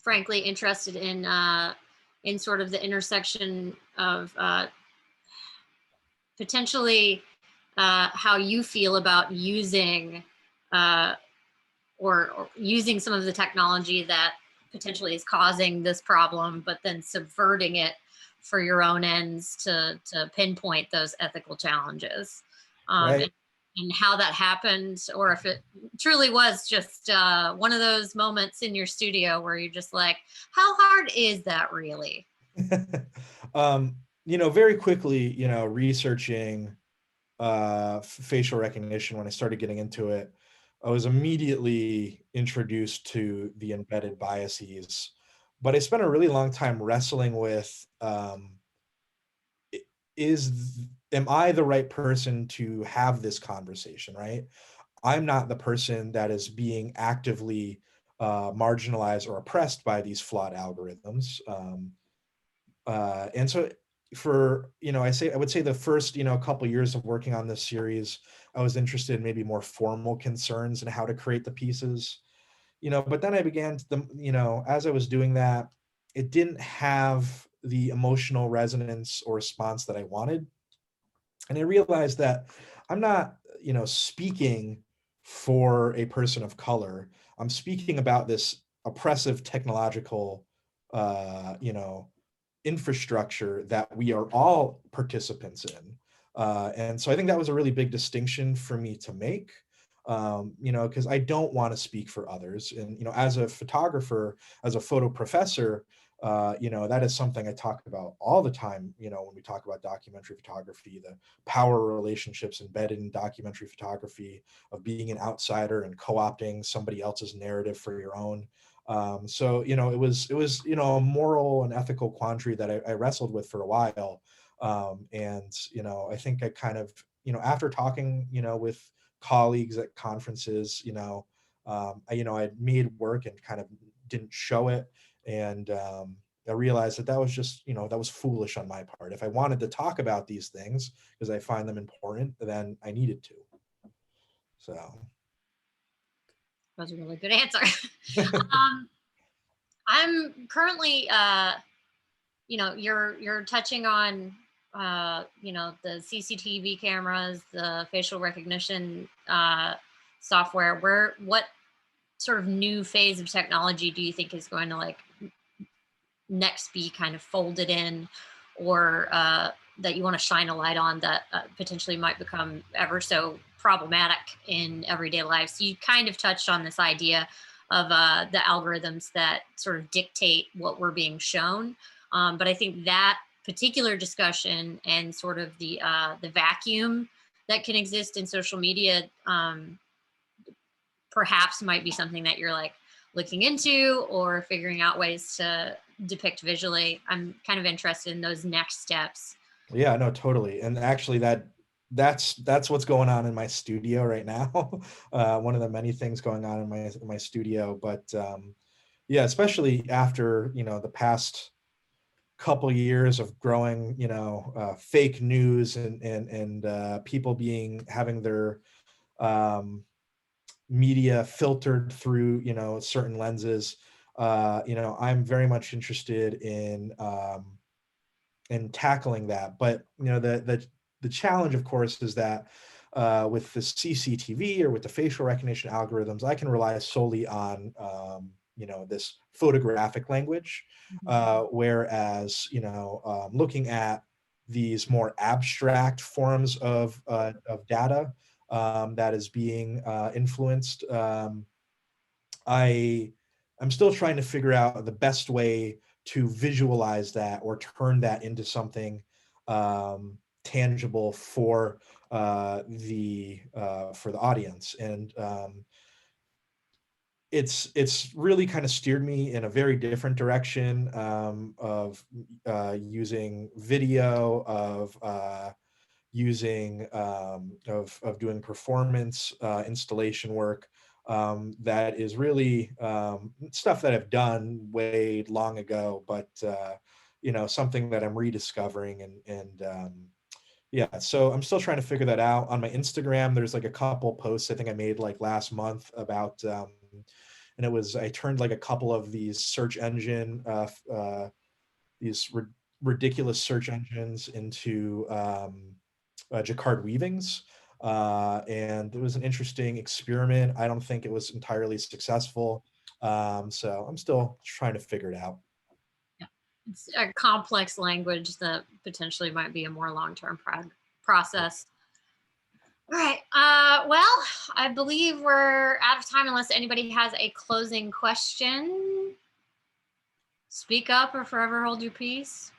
frankly interested in sort of the intersection of potentially how you feel about using or using some of the technology that potentially is causing this problem, but then subverting it for your own ends to pinpoint those ethical challenges. Right. And how that happened, or if it truly was just one of those moments in your studio where you're just like, how hard is that really? very quickly, researching facial recognition, when I started getting into it, I was immediately introduced to the embedded biases. But I spent a really long time wrestling with, am I the right person to have this conversation, right? I'm not the person that is being actively marginalized or oppressed by these flawed algorithms. And so I would say the first, couple years of working on this series, I was interested in maybe more formal concerns and how to create the pieces, but then I began to, as I was doing that, it didn't have the emotional resonance or response that I wanted. And I realized that I'm not, speaking for a person of color. I'm speaking about this oppressive technological, uh, you know, infrastructure that we are all participants in. And so I think that was a really big distinction for me to make, because I don't want to speak for others. And, as a photographer, as a photo professor, that is something I talk about all the time, when we talk about documentary photography, the power relationships embedded in documentary photography of being an outsider and co-opting somebody else's narrative for your own. So it was a moral and ethical quandary that I wrestled with for a while. And I think I kind of, after talking with colleagues at conferences, I made work and kind of didn't show it. And I realized that was just, that was foolish on my part. If I wanted to talk about these things because I find them important, then I needed to. So That was a really good answer. um, I'm currently, you're touching on, the CCTV cameras, the facial recognition software. What sort of new phase of technology do you think is going to like next be kind of folded in, or that you want to shine a light on that potentially might become ever so problematic in everyday life? So you kind of touched on this idea of the algorithms that sort of dictate what we're being shown, but I think that particular discussion and sort of the vacuum that can exist in social media, perhaps might be something that you're like looking into or figuring out ways to depict visually. I'm kind of interested in those next steps. Yeah, no, totally. And actually that's what's going on in my studio right now. One of the many things going on in my studio. But yeah, especially after, the past couple years of growing, fake news and people having their um, media filtered through, certain lenses. I'm very much interested in tackling that. But the challenge, of course, is that with the CCTV or with the facial recognition algorithms, I can rely solely on this photographic language, whereas looking at these more abstract forms of data that is being influenced. I'm still trying to figure out the best way to visualize that or turn that into something tangible for the audience. And it's really kind of steered me in a very different direction of using video, of using of doing performance installation work that is really stuff that I've done way long ago, but something that I'm rediscovering. And yeah, so I'm still trying to figure that out. On my Instagram, there's like a couple posts I think I made like last month about and I turned like a couple of these search engine these ridiculous search engines into jacquard weavings. And it was an interesting experiment. I don't think it was entirely successful. So I'm still trying to figure it out. Yeah. It's a complex language that potentially might be a more long-term process. All right. Well, I believe we're out of time unless anybody has a closing question. Speak up or forever hold your peace.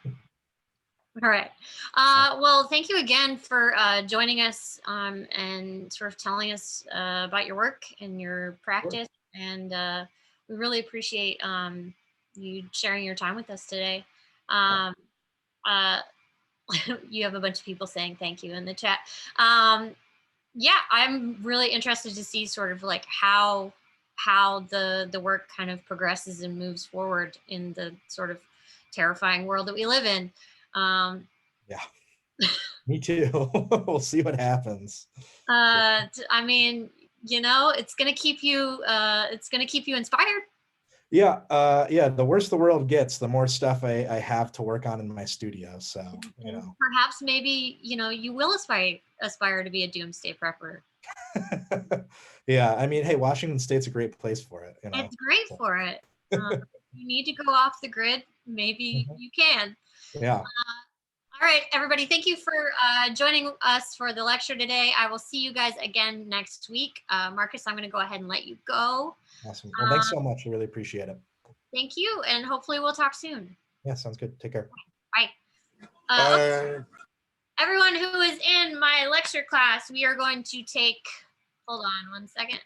All right. Well, thank you again for joining us and sort of telling us about your work and your Sure. practice. And we really appreciate you sharing your time with us today. Yeah. Um, uh, you have a bunch of people saying thank you in the chat. Um, yeah, I'm really interested to see sort of like how the work kind of progresses and moves forward in the sort of terrifying world that we live in. Um, Yeah. Me too. We'll see what happens. I mean, it's gonna keep you inspired. Yeah, yeah. The worse the world gets, the more stuff I have to work on in my studio. So, And perhaps maybe, you will aspire to be a doomsday prepper. yeah. I mean, hey, Washington State's a great place for it. It's great So. for it. You need to go off the grid. Maybe Mhm. you can. Yeah. All right, everybody. Thank you for joining us for the lecture today. I will see you guys again next week. Marcus, I'm going to go ahead and let you go. Awesome. Well, thanks so much. I really appreciate it. Thank you, and hopefully we'll talk soon. Yeah, sounds good. Take care. Bye. Okay, Bye. everyone who is in my lecture class, we are going to take, hold on one second.